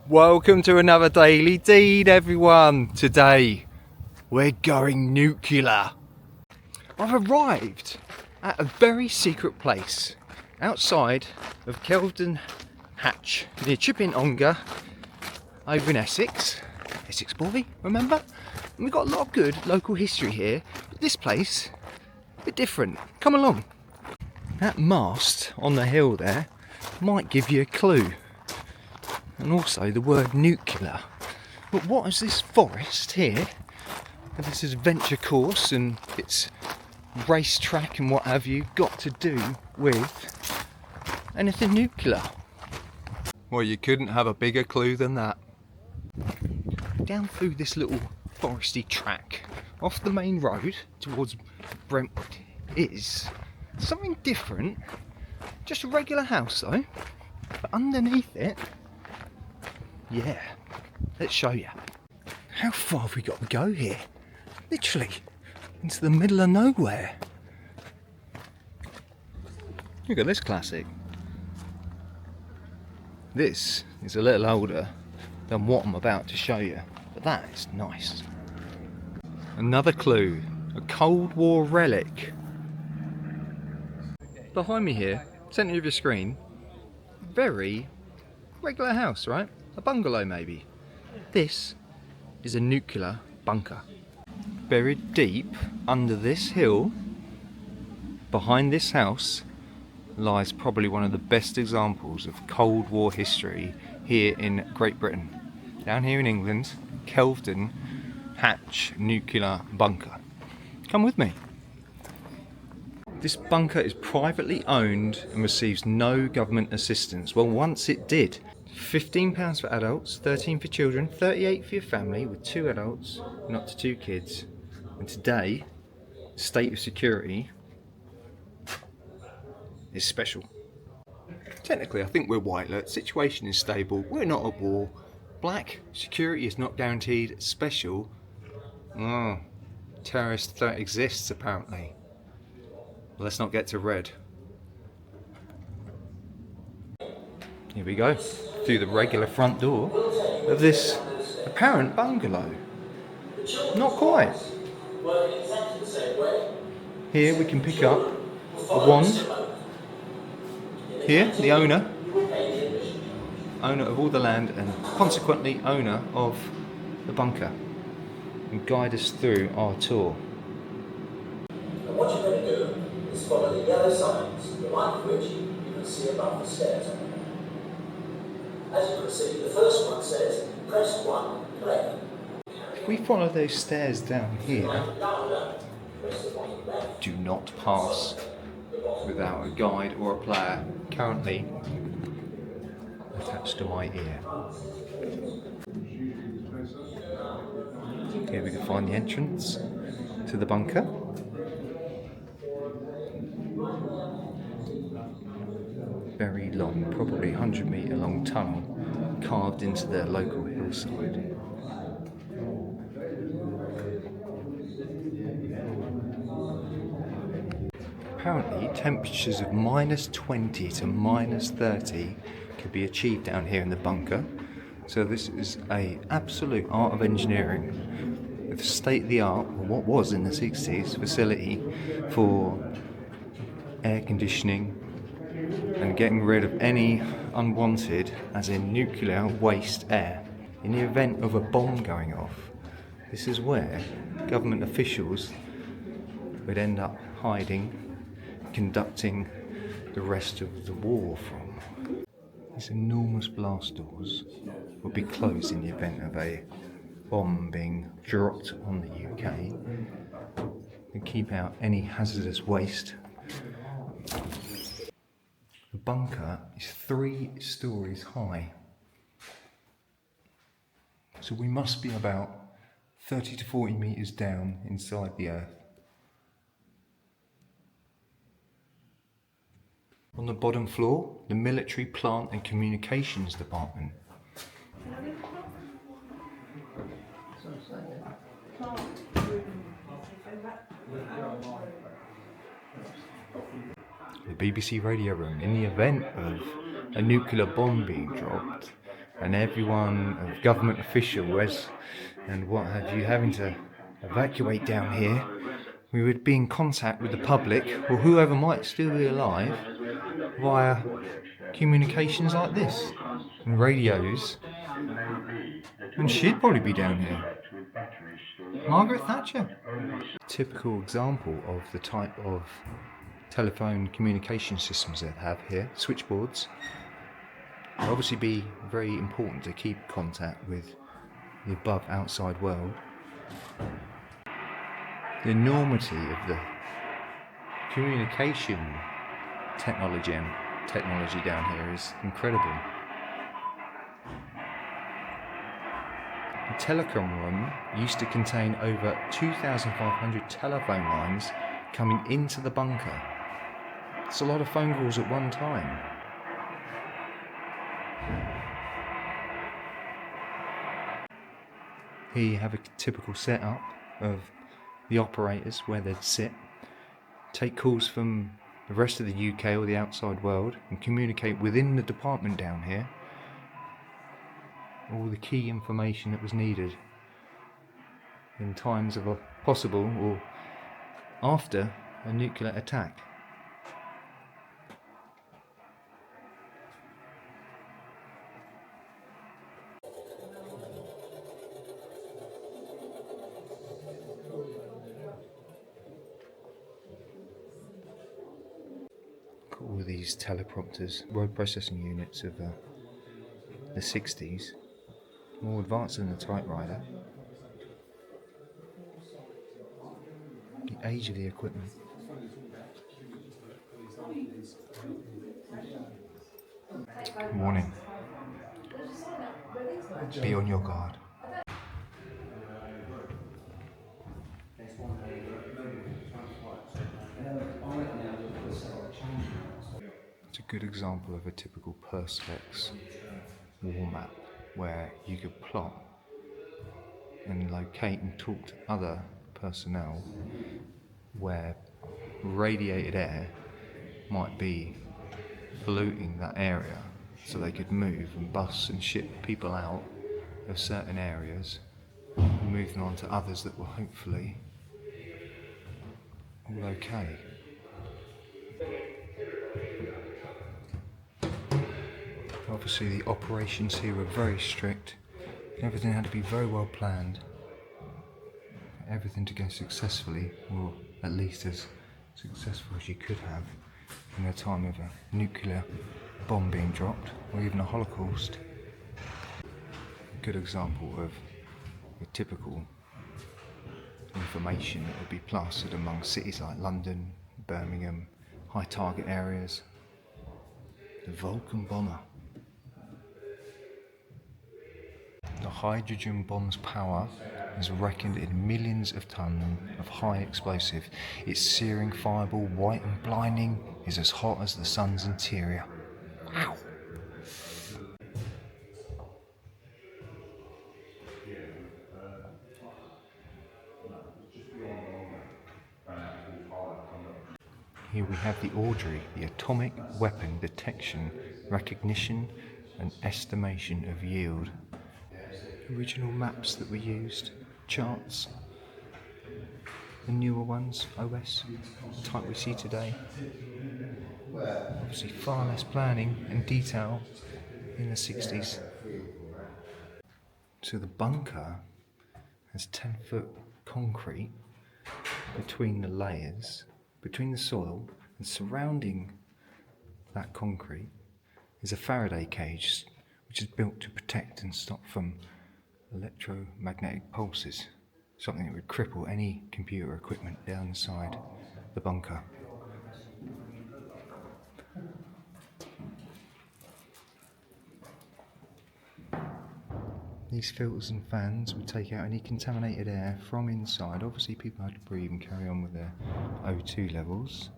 Welcome to another Daily Deed, everyone. Today we're going nuclear. I've arrived at a very secret place outside of Kelvedon Hatch near Chipping Ongar over in Essex. Essex boy, remember? And we've got a lot of good local history here, but this place, a bit different. Come along. That mast on the hill there might give you a clue. And also the word nuclear. But what is this forest here? This adventure course and its racetrack and what have you got to do with anything nuclear? Well, you couldn't have a bigger clue than that. Down through this little foresty track, off the main road towards Brentwood, is something different. Just a regular house though, but underneath it, yeah, let's show you. How far have we got to go here? Literally into the middle of nowhere. Look at this classic. This is a little older than what I'm about to show you, but that is nice. Another clue, a Cold War relic. Behind me here, centre of your screen, very regular house, right? A bungalow maybe. This is a nuclear bunker. Buried deep under this hill, behind this house, lies probably one of the best examples of Cold War history here in Great Britain. Down here in England, Kelvedon Hatch nuclear bunker. Come with me. This bunker is privately owned and receives no government assistance. Well, once it did. £15 for adults, 13 for children, 38 for your family with 2 adults and up to 2 kids. And today, state of security is special. Technically, I think we're white alert. Situation is stable. We're not at war. Black, security is not guaranteed. Special, terrorist threat exists apparently. Let's not get to red. Here we go, through the regular front door of this apparent bungalow. Not quite. Here we can pick up a wand. Here, the owner of all the land and consequently owner of the bunker, and guide us through our tour. And what you're going to do is follow the yellow signs, the like of which you can see above the stairs. As you can see, the first one says, press 1, play. If we follow those stairs down here, do not pass without a guide or a player currently attached to my ear. Here we can find the entrance to the bunker. Very long, probably 100-metre long tunnel carved into the local hillside. Apparently temperatures of -20 to -30 could be achieved down here in the bunker. So this is an absolute art of engineering with state-of-the-art, or what was in the 60s, facility for air conditioning and getting rid of any unwanted, as in nuclear, waste air. In the event of a bomb going off, this is where government officials would end up hiding, conducting the rest of the war from. These enormous blast doors would be closed in the event of a bomb being dropped on the UK and keep out any hazardous waste. The bunker is 3 stories high, so we must be about 30 to 40 metres down inside the earth. On the bottom floor, the Military Plant and Communications Department. The BBC radio room. In the event of a nuclear bomb being dropped, and everyone of government officials and what have you having to evacuate down here, we would be in contact with the public or whoever might still be alive via communications like this and radios, and she'd probably be down here. Margaret Thatcher. Typical example of the type of telephone communication systems they have here, switchboards. It'll obviously be very important to keep contact with the above outside world. The enormity of the communication technology down here is incredible. The telecom room used to contain over 2,500 telephone lines coming into the bunker. It's a lot of phone calls at one time. Here you have a typical setup of the operators where they'd sit, take calls from the rest of the UK or the outside world and communicate within the department down here all the key information that was needed in times of a possible or after a nuclear attack. All these teleprompters, word processing units of the 60s, more advanced than the typewriter. The age of the equipment. Warning. Be on your guard. It's a good example of a typical Perspex war map where you could plot and locate and talk to other personnel where radiated air might be polluting that area, so they could move and bus and ship people out of certain areas and move them on to others that were hopefully all okay. Obviously the operations here were very strict. Everything had to be very well planned. Everything to go successfully, or at least as successful as you could have in a time of a nuclear bomb being dropped, or even a Holocaust. A good example of a typical information that would be plastered among cities like London, Birmingham, high target areas. The Vulcan bomber. The hydrogen bomb's power is reckoned in millions of tons of high explosive. Its searing fireball, white and blinding, is as hot as the sun's interior. Ow. Here we have the Audrey, the atomic weapon detection, recognition and estimation of yield. Original maps that were used, charts, the newer ones, OS, type we see today. Obviously far less planning and detail in the 60s. So the bunker has 10-foot concrete between the layers, between the soil, and surrounding that concrete is a Faraday cage which is built to protect and stop from electromagnetic pulses, something that would cripple any computer equipment down inside the bunker. These filters and fans would take out any contaminated air from inside. Obviously people had to breathe and carry on with their O2 levels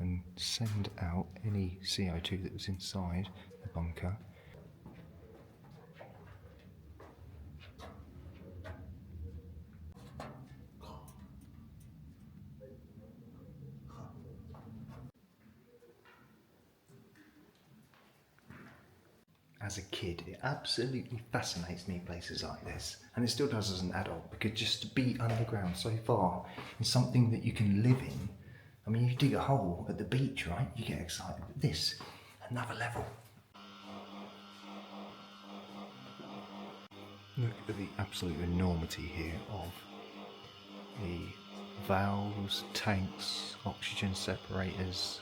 and send out any CO2 that was inside the bunker. as a kid, it absolutely fascinates me, places like this, and it still does as an adult, because just to be underground so far in something that you can live in. I mean, you dig a hole at the beach, right? You get excited. But this, another level. Look at the absolute enormity here of the valves, tanks, oxygen separators,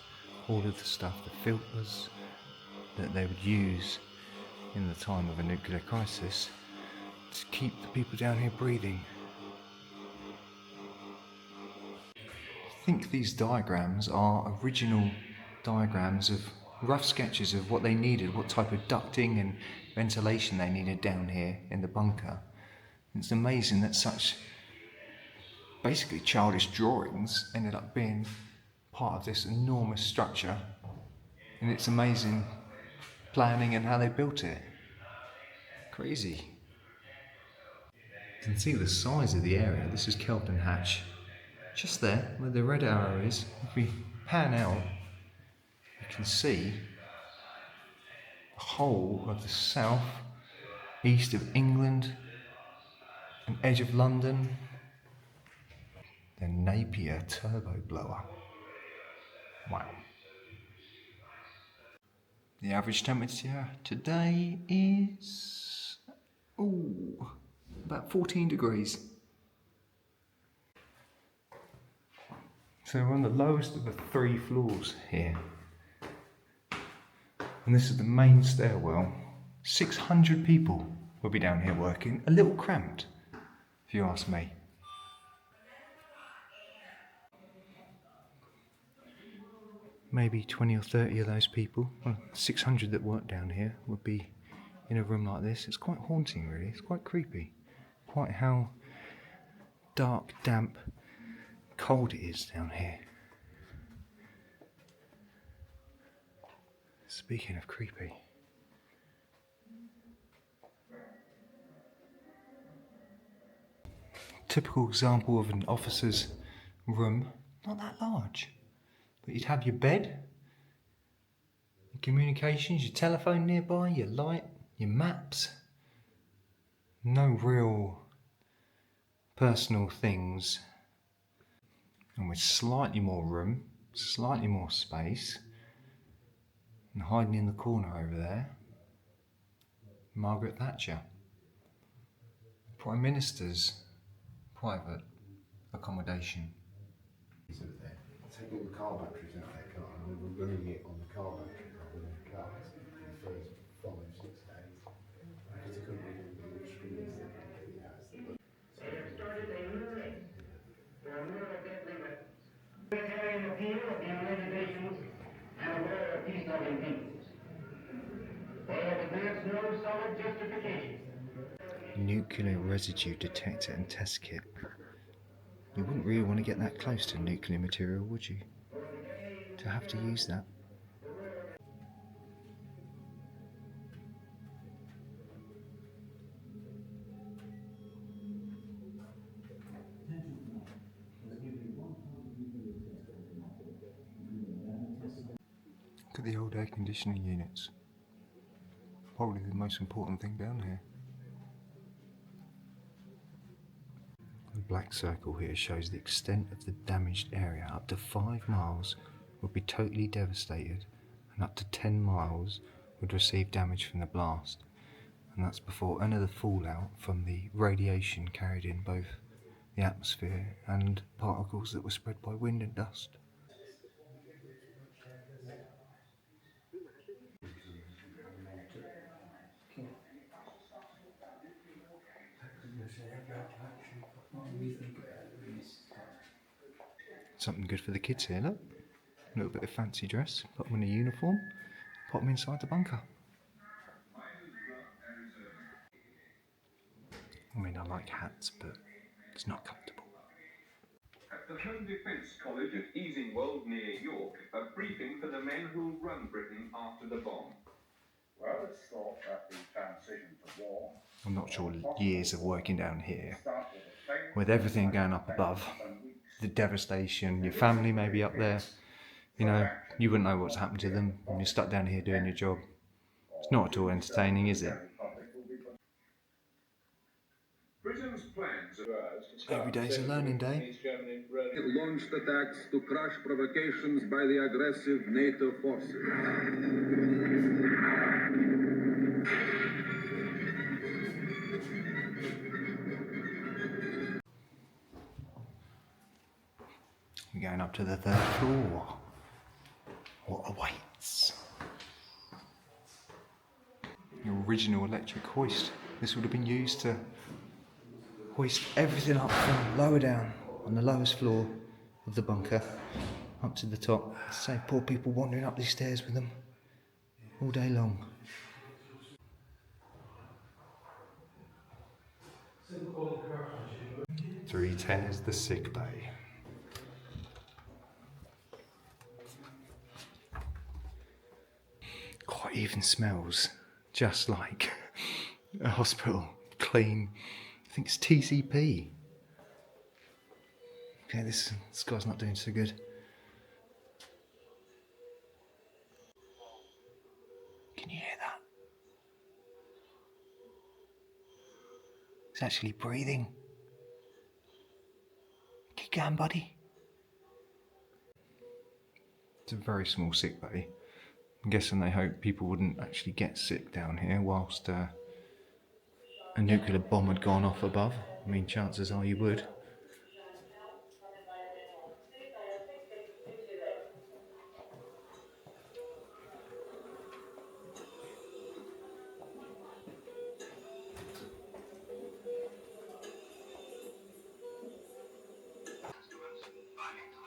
all of the stuff, the filters that they would use in the time of a nuclear crisis to keep the people down here breathing. I think these diagrams are original diagrams of rough sketches of what they needed, what type of ducting and ventilation they needed down here in the bunker. It's amazing that such basically childish drawings ended up being part of this enormous structure, and it's amazing planning and how they built it. Crazy. You can see the size of the area. This is Kelvedon Hatch. Just there, where the red arrow is, if we pan out, you can see the whole of the south, east of England, an edge of London, the Napier turbo blower. Wow. The average temperature today is about 14 degrees. So we're on the lowest of the 3 floors here. And this is the main stairwell. 600 people will be down here working. A little cramped, if you ask me. Maybe 20 or 30 of those people, well, 600 that work down here, would be in a room like this. It's quite haunting, really. It's quite creepy. Quite how dark, damp, cold it is down here. Speaking of creepy. Typical example of an officer's room, not that large. But you'd have your bed, your communications, your telephone nearby, your light, your maps. No real personal things. And with slightly more room, slightly more space, and hiding in the corner over there, Margaret Thatcher. Prime Minister's private accommodation. Take all the car batteries out of their car and they were running it on the car battery rather than the cars for the first 5-6 days because they couldn't read all the little screens that it has. They have started a new race for a more deadly weapon. Military appeal of the United Nations and a loyal peace-loving peoples. They have advanced no solid justification. Nuclear residue detector and test kit. You wouldn't really want to get that close to nuclear material, would you? To have to use that. Look at the old air conditioning units. Probably the most important thing down here. The black circle here shows the extent of the damaged area. Up to 5 miles would be totally devastated, and up to 10 miles would receive damage from the blast. And that's before any of the fallout from the radiation carried in both the atmosphere and particles that were spread by wind and dust. Something good for the kids here, look. A little bit of fancy dress, put them in a uniform, put them inside the bunker. I mean, I like hats, but it's not comfortable. At the Home Defence College at Easingwold near York, a briefing for the men who'll run Britain after the bomb. Well, it's thought that the transition to war... I'm not sure years of working down here, with everything going up above, the devastation, your family may be up there, you know, you wouldn't know what's happened to them, and you're stuck down here doing your job. It's not at all entertaining, is it? Britain's plans Every day's a learning day. Launched attacks to crush provocations by the aggressive NATO forces. We're going up to the 3rd floor. What awaits? The original electric hoist. This would have been used to hoist everything up from lower down on the lowest floor of the bunker up to the top. Save poor people wandering up these stairs with them all day long. 310 is the sick bay. Quite even smells just like a hospital. Clean. I think it's TCP. Okay, this guy's not doing so good. Can you hear that? It's actually breathing. Keep going, buddy. It's a very small sick bay. I'm guessing they hope people wouldn't actually get sick down here whilst a nuclear bomb had gone off above. I mean, chances are you would.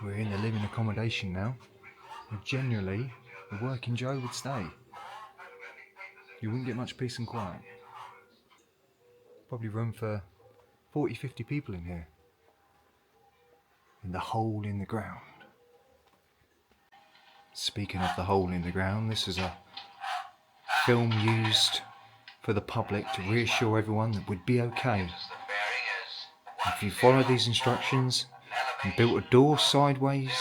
We're in the living accommodation now. And generally, a working Joe would stay. You wouldn't get much peace and quiet. Probably room for 40, 50 people in here. In the hole in the ground. Speaking of the hole in the ground, this is a film used for the public to reassure everyone that we'd be okay. If you follow these instructions and built a door sideways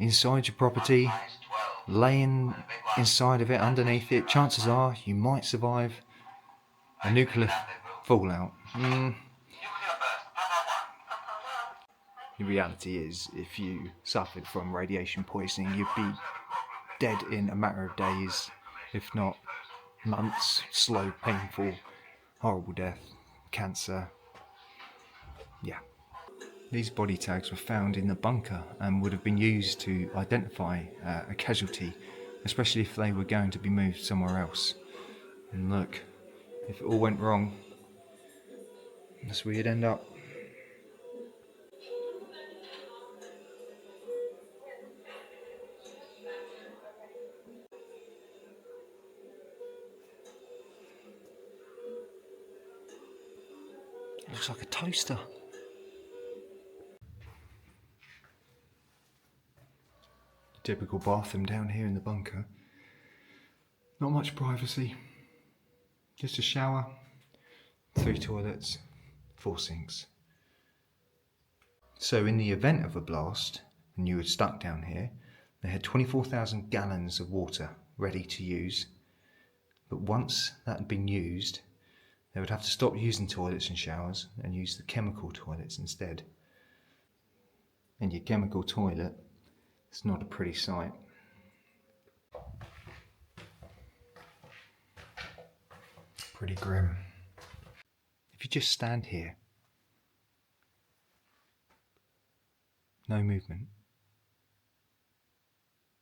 inside your property, laying inside of it, underneath it, chances are you might survive a nuclear fallout. The reality is, if you suffered from radiation poisoning, you'd be dead in a matter of days, if not months. Slow, painful, horrible death, cancer. Yeah. These body tags were found in the bunker and would have been used to identify a casualty, especially if they were going to be moved somewhere else. And look, if it all went wrong, that's where you'd end up. It looks like a toaster. Typical bathroom down here in the bunker. Not much privacy. Just a shower, 3 toilets, 4 sinks. So in the event of a blast, and you were stuck down here, they had 24,000 gallons of water ready to use. But once that had been used, they would have to stop using toilets and showers and use the chemical toilets instead. And your chemical toilet, it's not a pretty sight. Pretty grim. If you just stand here, no movement,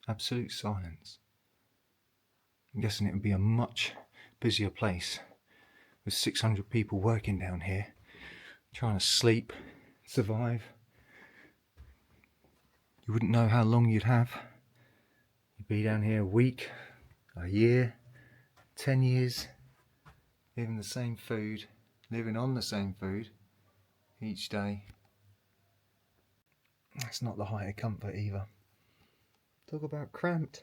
absolute silence, I'm guessing it would be a much busier place with 600 people working down here, trying to sleep, survive. You wouldn't know how long you'd have. You'd be down here a week, a year, 10 years, living the same food, living on the same food each day. That's not the height of comfort either. Talk about cramped.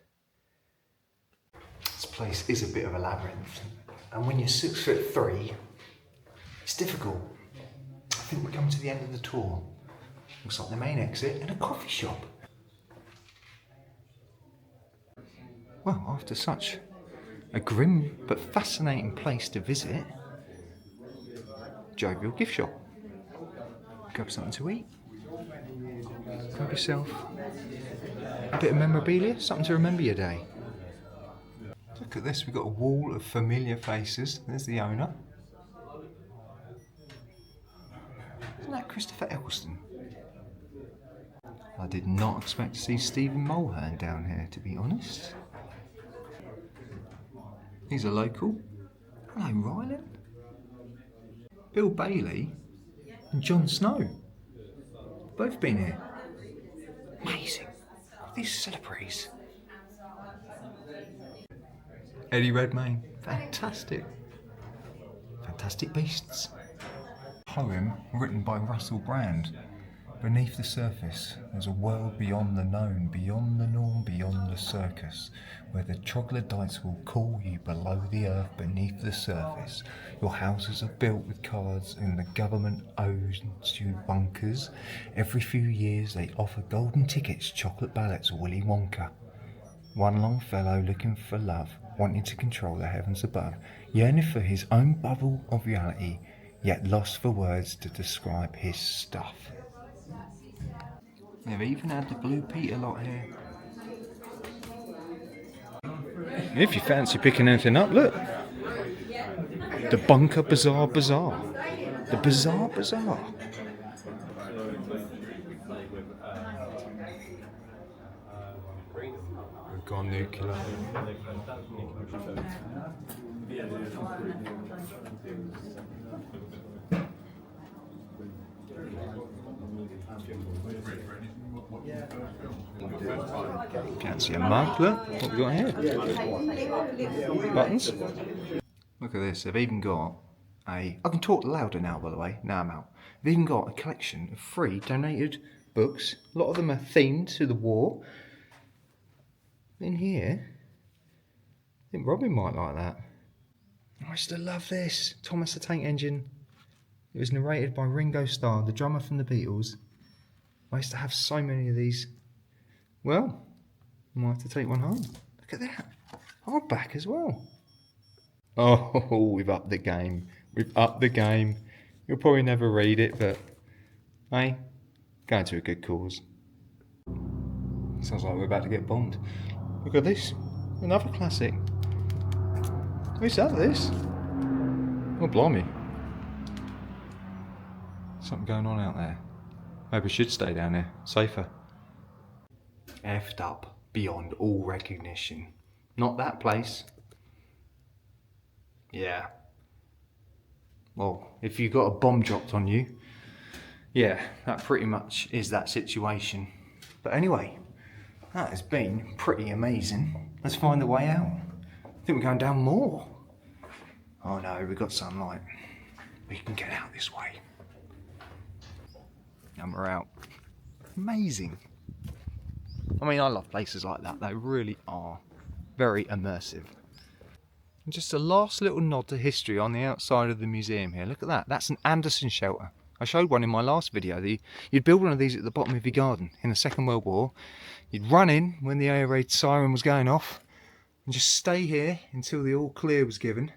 This place is a bit of a labyrinth, and when you're 6'3", it's difficult. I think we're coming to the end of the tour. Looks like the main exit and a coffee shop. Well, after such A grim but fascinating place to visit. Jovial gift shop. Grab something to eat. Grab yourself a bit of memorabilia, something to remember your day. Look at this, we've got a wall of familiar faces. There's the owner. Isn't that Christopher Eccleston? I did not expect to see Stephen Mulhern down here, to be honest. He's a local. Hello, Ryland. Bill Bailey and Jon Snow. Both been here. Amazing. These celebrities. Eddie Redmayne. Fantastic. Fantastic Beasts. Poem written by Russell Brand. Beneath the surface, there's a world beyond the known, beyond the norm, beyond the circus, where the troglodytes will call you below the earth, beneath the surface. Your houses are built with cards and the government owes you bunkers. Every few years they offer golden tickets, chocolate ballots, Willy Wonka. One long fellow looking for love, wanting to control the heavens above, yearning for his own bubble of reality, yet lost for words to describe his stuff. They've even had the Blue Peter lot here. If you fancy picking anything up, look. The Bunker Bazaar Bazaar. The Bazaar Bazaar. We've gone nuclear. Can't see a mug, look. What have we got here? Buttons. Look at this, they've even got I can talk louder now, by the way, now I'm out. They've even got a collection of free donated books. A lot of them are themed to the war. In here, I think Robin might like that. I used to love this. Thomas the Tank Engine. It was narrated by Ringo Starr, the drummer from the Beatles. I used to have so many of these. Well, I might have to take one home. Look at that. Hardback as well. Oh, we've upped the game. We've upped the game. You'll probably never read it, but hey, going to a good cause. Sounds like we're about to get bombed. Look at this. Another classic. Who's that, this? Oh, blimey. Something going on out there. Maybe we should stay down there. Safer. Effed up beyond all recognition. Not that place. Yeah. Well, if you got a bomb dropped on you, yeah, that pretty much is that situation. But anyway, that has been pretty amazing. Let's find the way out. I think we're going down more. Oh no, we've got sunlight. We can get out this way. And we're out. Amazing. I mean, I love places like that. They really are very immersive. And just a last little nod to history on the outside of the museum here. Look at that. That's an Anderson shelter. I showed one in my last video. You'd build one of these at the bottom of your garden in the Second World War. You'd run in when the air raid siren was going off and just stay here until the all clear was given.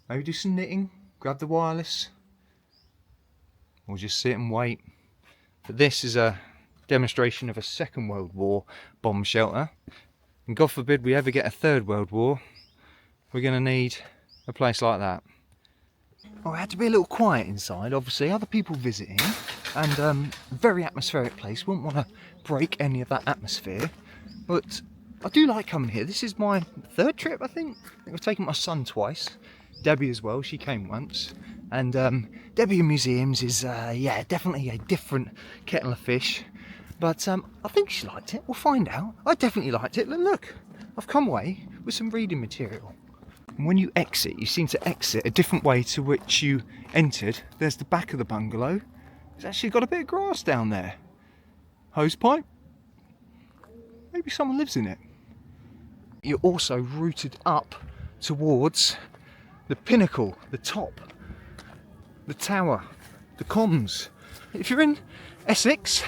Maybe do some knitting, grab the wireless, or just sit and wait. But this is a demonstration of a Second World War bomb shelter. And God forbid we ever get a Third World War, we're going to need a place like that. Oh, it had to be a little quiet inside, obviously. Other people visiting, and very atmospheric place. Wouldn't want to break any of that atmosphere. But I do like coming here. This is my third trip, I think. I've taken my son twice. Debbie as well, she came once. And Debbie in museums is, yeah, definitely a different kettle of fish. But I think she liked it. We'll find out. I definitely liked it. Look, I've come away with some reading material. And when you exit, you seem to exit a different way to which you entered. There's the back of the bungalow. It's actually got a bit of grass down there. Hose pipe. Maybe someone lives in it. You're also routed up towards the pinnacle, the top, the tower, the comms. If you're in Essex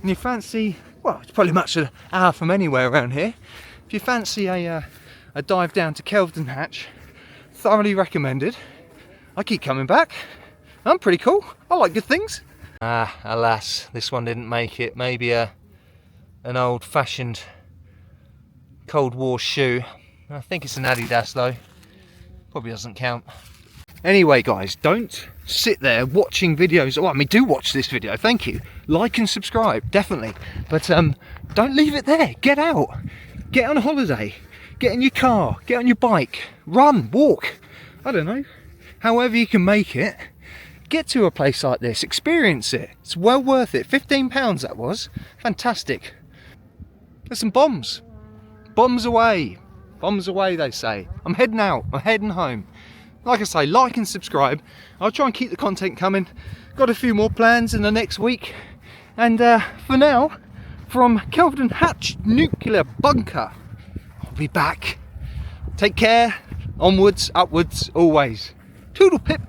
and you fancy, well, it's probably much an hour from anywhere around here. If you fancy a a dive down to Kelvedon Hatch. Thoroughly recommended. I keep coming back. I'm pretty cool. I like good things. Ah, alas, this one didn't make it. Maybe an old-fashioned Cold War shoe. I think it's an Adidas though. Probably doesn't count. Anyway guys, don't sit there watching videos. Oh, I mean, do watch this video, thank you. Like and subscribe, definitely. But don't leave it there. Get out. Get on a holiday. Get in your car. Get on your bike. Run, walk. I don't know. However you can make it. Get to a place like this. Experience it. It's well worth it. £15 that was. Fantastic. There's some bombs. Bombs away. Bombs away, they say. I'm heading out. I'm heading home. Like I say, like and subscribe. I'll try and keep the content coming. Got a few more plans in the next week. And for now, from Kelvedon Hatch Nuclear Bunker, I'll be back. Take care. Onwards, upwards, always. Toodle pip.